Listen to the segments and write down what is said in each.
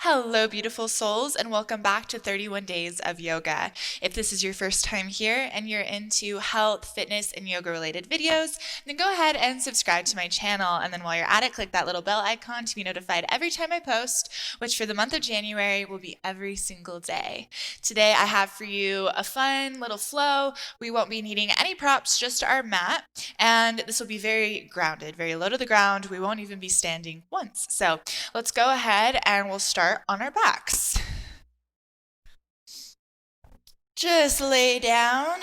Hello, beautiful souls, and welcome back to 31 Days of Yoga. If this is your first time here and you're into health, fitness, and yoga related videos, then go ahead and subscribe to my channel. And then while you're at it, click that little bell icon to be notified every time I post, which for the month of January will be every single day. Today, I have for you a fun little flow. We won't be needing any props, just our mat. And this will be very grounded, very low to the ground. We won't even be standing once. So let's go ahead and we'll start on our backs. Just lay down,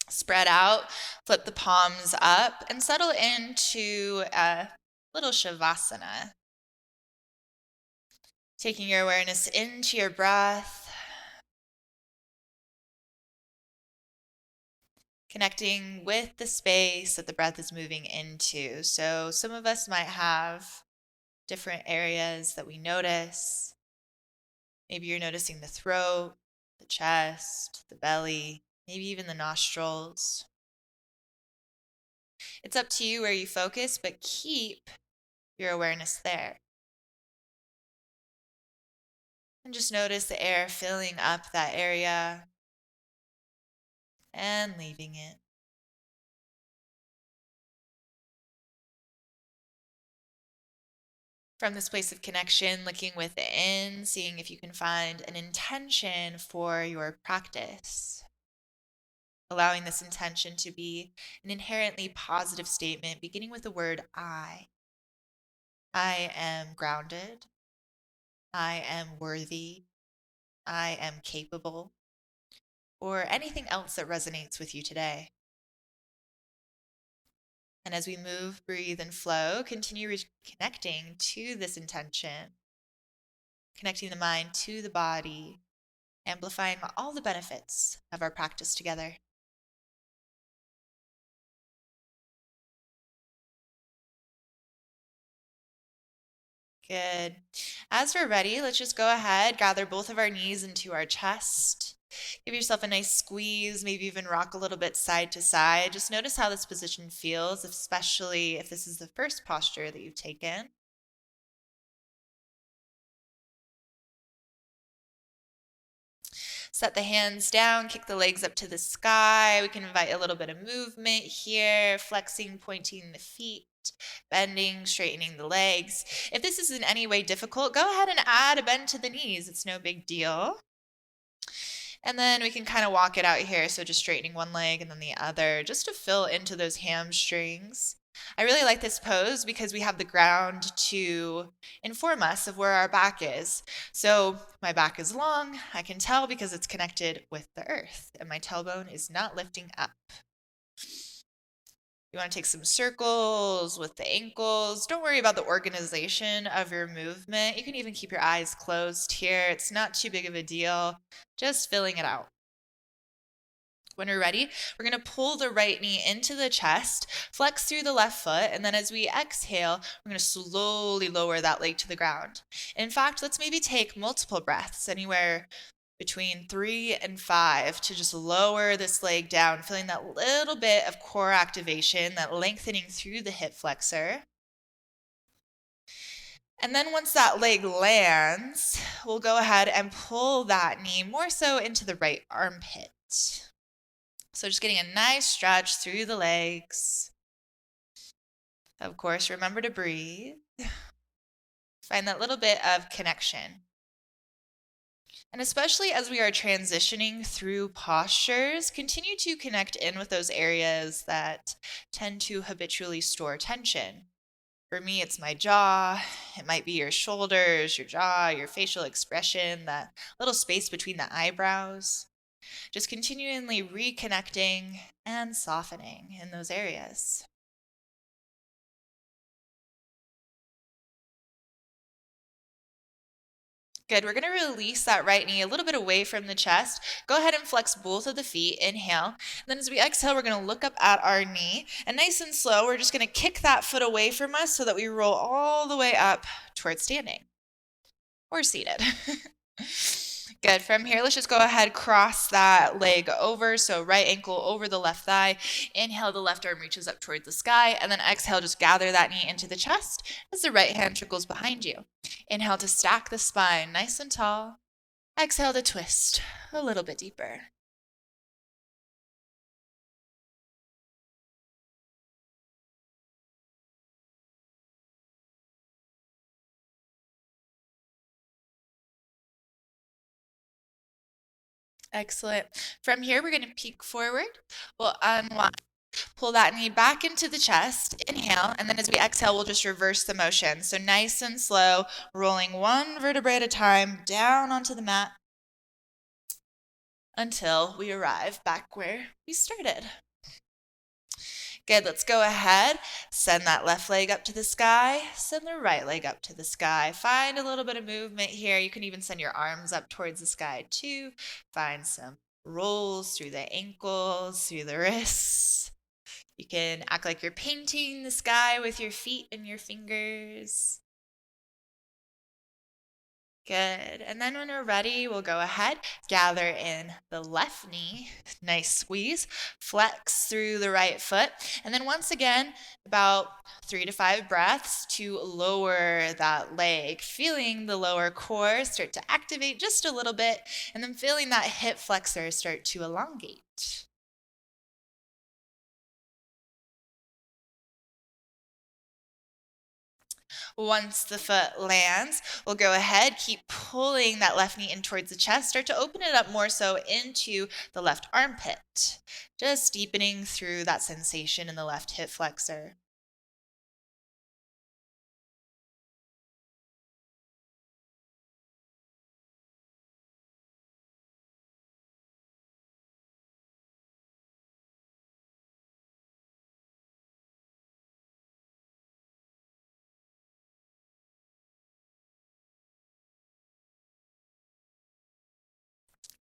spread out, flip the palms up, and settle into a little Shavasana. Taking your awareness into your breath, connecting with the space that the breath is moving into. So some of us might have different areas that we notice. Maybe you're noticing the throat, the chest, the belly, maybe even the nostrils. It's up to you where you focus, but keep your awareness there. And just notice the air filling up that area and leaving it. From this place of connection, looking within, seeing if you can find an intention for your practice. Allowing this intention to be an inherently positive statement, beginning with the word I. I am grounded. I am worthy. I am capable. Or anything else that resonates with you today. And as we move, breathe, and flow, continue reconnecting to this intention, connecting the mind to the body, amplifying all the benefits of our practice together. Good. As we're ready, let's just go ahead, gather both of our knees into our chest. Give yourself a nice squeeze, maybe even rock a little bit side to side. Just notice how this position feels, especially if this is the first posture that you've taken. Set the hands down, kick the legs up to the sky. We can invite a little bit of movement here, flexing, pointing the feet, bending, straightening the legs. If this is in any way difficult, go ahead and add a bend to the knees. It's no big deal. And then we can kind of walk it out here. So just straightening one leg and then the other, just to fill into those hamstrings. I really like this pose because we have the ground to inform us of where our back is. So my back is long, I can tell because it's connected with the earth, and my tailbone is not lifting up. You want to take some circles with the ankles. Don't worry about the organization of your movement. You can even keep your eyes closed here. It's not too big of a deal. Just filling it out. When we're ready, we're going to pull the right knee into the chest, flex through the left foot, and then as we exhale, we're going to slowly lower that leg to the ground. In fact, let's maybe take multiple breaths, anywhere between 3 and 5, to just lower this leg down, feeling that little bit of core activation, that lengthening through the hip flexor. And then once that leg lands, we'll go ahead and pull that knee more so into the right armpit. So just getting a nice stretch through the legs. Of course, remember to breathe. Find that little bit of connection. And especially as we are transitioning through postures, continue to connect in with those areas that tend to habitually store tension. For me, it's my jaw. It might be your shoulders, your jaw, your facial expression, that little space between the eyebrows. Just continually reconnecting and softening in those areas. Good. We're going to release that right knee a little bit away from the chest. Go ahead and flex both of the feet. Inhale. And then as we exhale, we're going to look up at our knee. And nice and slow, we're just going to kick that foot away from us so that we roll all the way up towards standing or seated. Good. From here, let's just go ahead, cross that leg over. So right ankle over the left thigh. Inhale, the left arm reaches up toward the sky. And then exhale, just gather that knee into the chest as the right hand trickles behind you. Inhale to stack the spine nice and tall. Exhale to twist a little bit deeper. Excellent. From here, we're going to peek forward. We'll unwind. Pull that knee back into the chest. Inhale. And then as we exhale, we'll just reverse the motion. So nice and slow, rolling one vertebrae at a time down onto the mat until we arrive back where we started. Good, let's go ahead. Send that left leg up to the sky. Send the right leg up to the sky. Find a little bit of movement here. You can even send your arms up towards the sky too. Find some rolls through the ankles, through the wrists. You can act like you're painting the sky with your feet and your fingers. Good. And then when we're ready, we'll go ahead, gather in the left knee, nice squeeze, flex through the right foot. And then once again, about 3 to 5 breaths to lower that leg, feeling the lower core start to activate just a little bit, and then feeling that hip flexor start to elongate. Once the foot lands, we'll go ahead, keep pulling that left knee in towards the chest, start to open it up more so into the left armpit, just deepening through that sensation in the left hip flexor.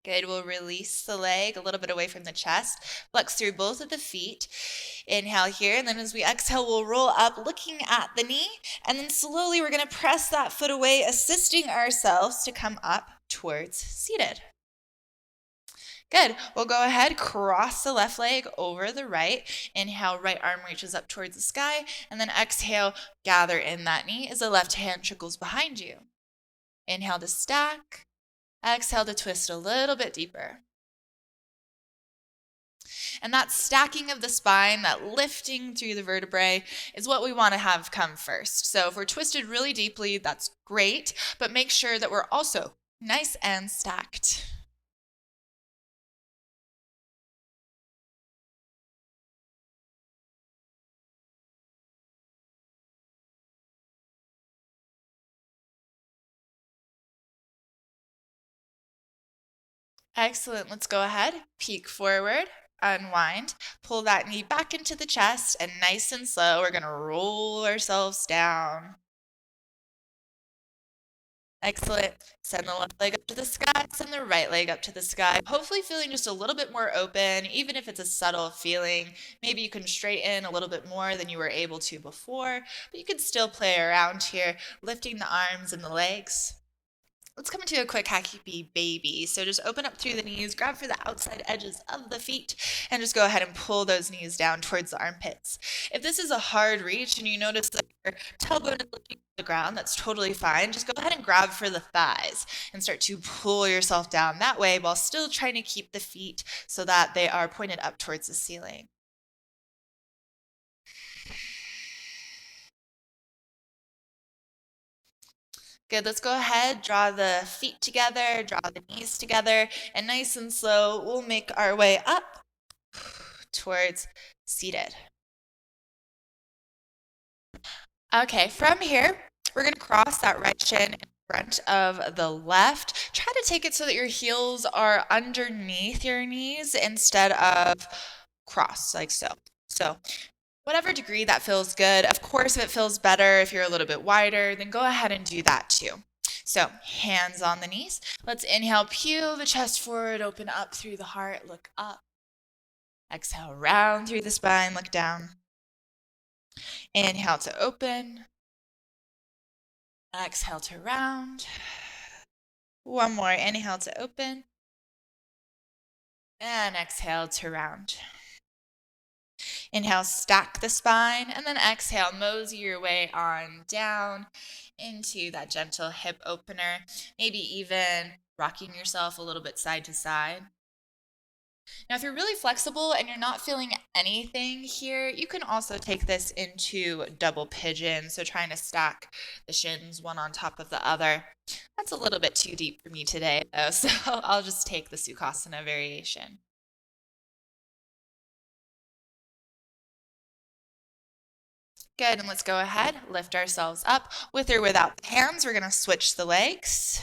Good, we'll release the leg a little bit away from the chest, flex through both of the feet. Inhale here, and then as we exhale, we'll roll up looking at the knee, and then slowly we're gonna press that foot away, assisting ourselves to come up towards seated. Good. We'll go ahead, cross the left leg over the right. Inhale, right arm reaches up towards the sky, and then exhale, gather in that knee as the left hand trickles behind you. Inhale to stack. Exhale to twist a little bit deeper. And that stacking of the spine, that lifting through the vertebrae, is what we want to have come first. So if we're twisted really deeply, that's great, but make sure that we're also nice and stacked. Excellent. Let's go ahead, peek forward, unwind, pull that knee back into the chest, and nice and slow, we're going to roll ourselves down. Excellent. Send the left leg up to the sky, send the right leg up to the sky. Hopefully feeling just a little bit more open, even if it's a subtle feeling. Maybe you can straighten a little bit more than you were able to before, but you can still play around here, lifting the arms and the legs. Let's come into a quick happy baby. So just open up through the knees, grab for the outside edges of the feet, and just go ahead and pull those knees down towards the armpits. If this is a hard reach and you notice that your tailbone is looking at the ground, that's totally fine. Just go ahead and grab for the thighs and start to pull yourself down that way while still trying to keep the feet so that they are pointed up towards the ceiling. Good, let's go ahead, draw the feet together, draw the knees together, and nice and slow, we'll make our way up towards seated. Okay, from here, we're gonna cross that right shin in front of the left. Try to take it so that your heels are underneath your knees instead of crossed, like so. So whatever degree that feels good. Of course, if it feels better, if you're a little bit wider, then go ahead and do that too. So hands on the knees. Let's inhale, peel the chest forward, open up through the heart, look up. Exhale, round through the spine, look down. Inhale to open. Exhale to round. One more. Inhale to open. And exhale to round. Inhale, stack the spine, and then exhale, mosey your way on down into that gentle hip opener, maybe even rocking yourself a little bit side to side. Now, if you're really flexible and you're not feeling anything here, you can also take this into double pigeon, so trying to stack the shins one on top of the other. That's a little bit too deep for me today, though, so I'll just take the Sukhasana variation. Good, and let's go ahead, lift ourselves up. With or without the hands, we're going to switch the legs.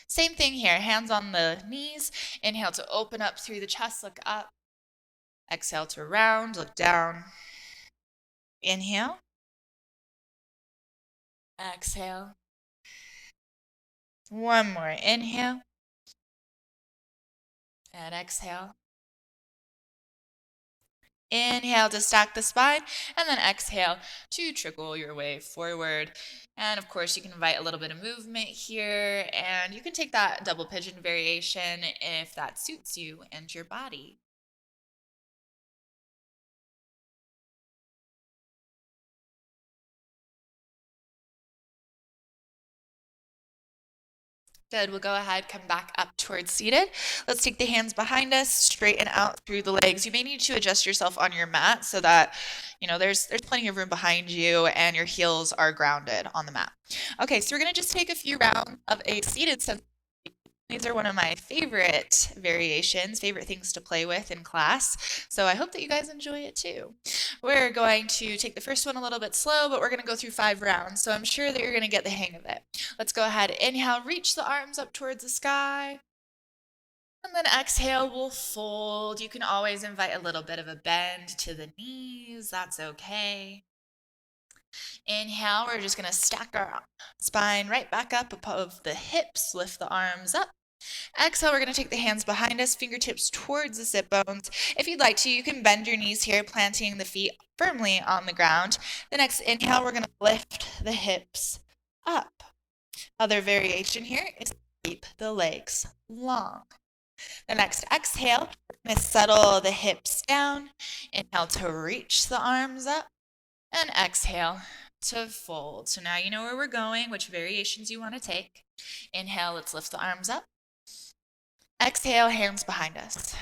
Same thing here, hands on the knees. Inhale to open up through the chest, look up. Exhale to round, look down. Inhale. Exhale. One more, inhale. And exhale. Inhale to stack the spine, and then exhale to trickle your way forward. And of course, you can invite a little bit of movement here, and you can take that double pigeon variation if that suits you and your body. Good, we'll go ahead, come back up towards seated. Let's take the hands behind us, straighten out through the legs. You may need to adjust yourself on your mat so that, there's plenty of room behind you and your heels are grounded on the mat. Okay, so we're gonna just take a few rounds of a seated sensation. These are one of my favorite variations, favorite things to play with in class. So I hope that you guys enjoy it too. We're going to take the first one a little bit slow, but we're going to go through 5 rounds. So I'm sure that you're going to get the hang of it. Let's go ahead. Inhale, reach the arms up towards the sky. And then exhale, we'll fold. You can always invite a little bit of a bend to the knees. That's okay. Inhale, we're just going to stack our spine right back up above the hips. Lift the arms up. Exhale, we're going to take the hands behind us, fingertips towards the sit bones. If you'd like to, you can bend your knees here, planting the feet firmly on the ground. The next inhale, we're going to lift the hips up. Other variation here is keep the legs long. The next exhale, we're going to settle the hips down. Inhale to reach the arms up, and exhale to fold. So now you know where we're going, which variations you want to take. Inhale, let's lift the arms up. Exhale, hands behind us.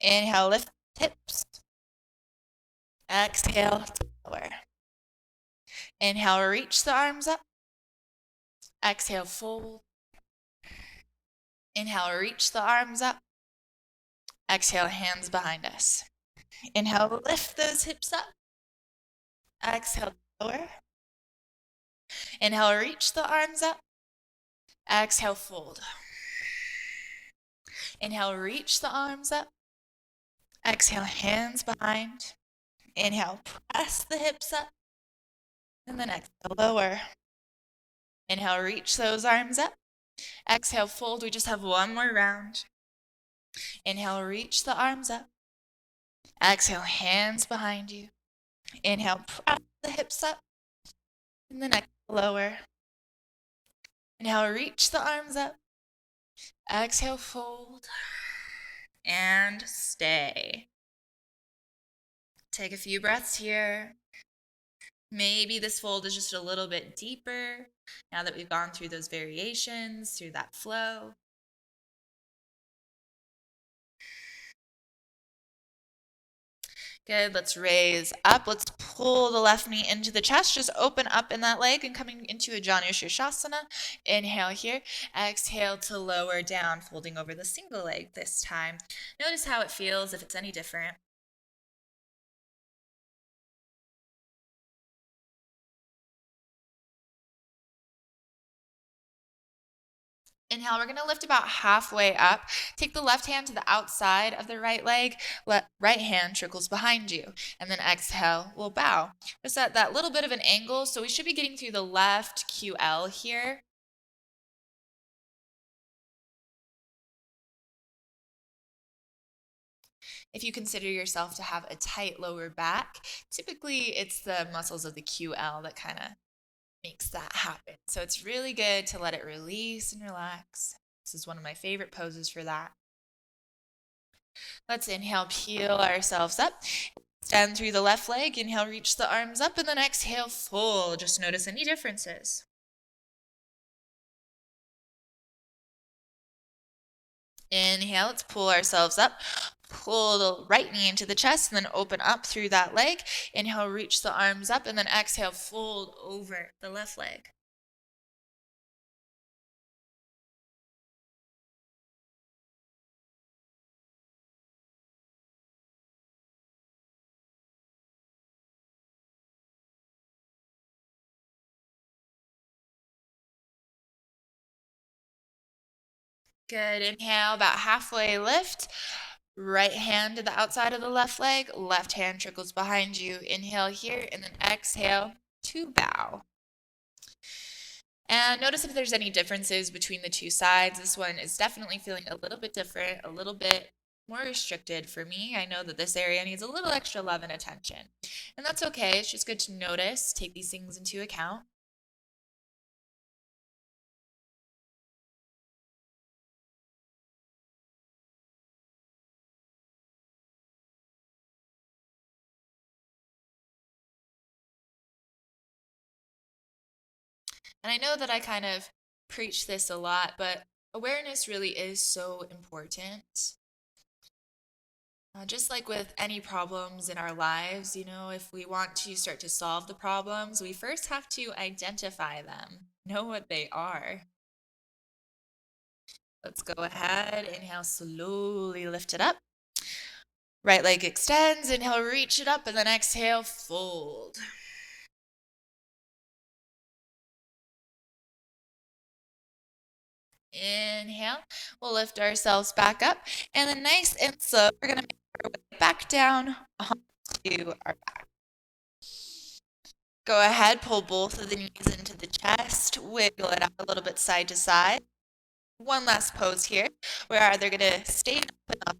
Inhale, lift hips. Exhale, lower. Inhale, reach the arms up. Exhale, fold. Inhale, reach the arms up. Exhale, hands behind us. Inhale, lift those hips up. Exhale, lower. Inhale, reach the arms up. Exhale, fold. Inhale, reach the arms up. Exhale, hands behind. Inhale, press the hips up. And then exhale, lower. Inhale, reach those arms up. Exhale, fold. We just have one more round. Inhale, reach the arms up. Exhale, hands behind you. Inhale, press the hips up. And then exhale, lower. Inhale, reach the arms up. Exhale, fold. And stay. Take a few breaths here. Maybe this fold is just a little bit deeper now that we've gone through those variations, through that flow. Good, let's raise up. Let's pull the left knee into the chest. Just open up in that leg and coming into a Janu Shirshasana. Inhale here. Exhale to lower down, folding over the single leg this time. Notice how it feels, if it's any different. Inhale, we're going to lift about halfway up. Take the left hand to the outside of the right leg. Right hand trickles behind you. And then exhale, we'll bow. Just at that little bit of an angle, so we should be getting through the left QL here. If you consider yourself to have a tight lower back, typically it's the muscles of the QL that kind of makes that happen. So it's really good to let it release and relax. This is one of my favorite poses for that. Let's inhale, peel ourselves up. Stand through the left leg. Inhale, reach the arms up, and then exhale, fold. Just notice any differences. Inhale, let's pull ourselves up. Pull the right knee into the chest and then open up through that leg. Inhale, reach the arms up, and then exhale, fold over the left leg. Good. Inhale, about halfway lift. Right hand to the outside of the left leg. Left hand trickles behind you. Inhale here, and then exhale to bow. And notice if there's any differences between the two sides. This one is definitely feeling a little bit different, a little bit more restricted for me. I know that this area needs a little extra love and attention. And that's okay. It's just good to notice, take these things into account. And I know that I kind of preach this a lot, but awareness really is so important. Just like with any problems in our lives, if we want to start to solve the problems, we first have to identify them, know what they are. Let's go ahead. Inhale, slowly lift it up. Right leg extends. Inhale, reach it up, and then exhale, fold. Inhale, we'll lift ourselves back up, and then nice and slow, we're going to make our way back down onto our back. Go ahead, pull both of the knees into the chest, wiggle it out a little bit side to side. One last pose here. We're either going to stay up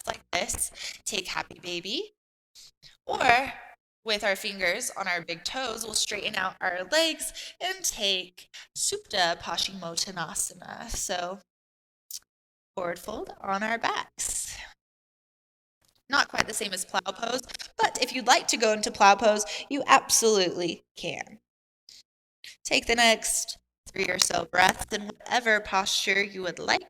like this, take happy baby, or with our fingers on our big toes, we'll straighten out our legs and take Supta Paschimottanasana. So forward fold on our backs. Not quite the same as plow pose, but if you'd like to go into plow pose, you absolutely can. Take the next 3 or so breaths in whatever posture you would like.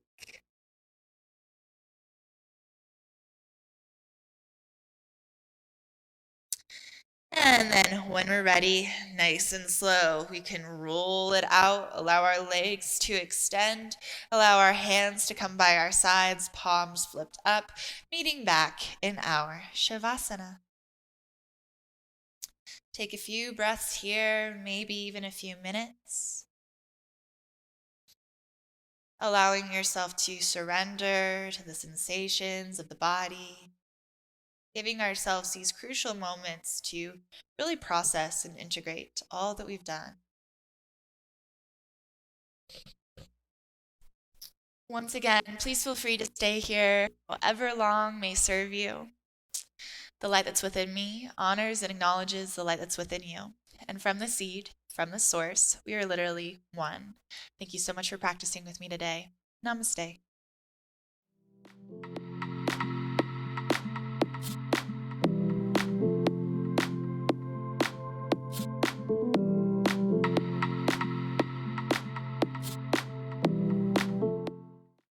And then when we're ready, nice and slow, we can roll it out, allow our legs to extend, allow our hands to come by our sides, palms flipped up, meeting back in our Shavasana. Take a few breaths here, maybe even a few minutes. Allowing yourself to surrender to the sensations of the body. Giving ourselves these crucial moments to really process and integrate all that we've done. Once again, please feel free to stay here however long may serve you. The light that's within me honors and acknowledges the light that's within you. And from the seed, from the source, we are literally one. Thank you so much for practicing with me today. Namaste.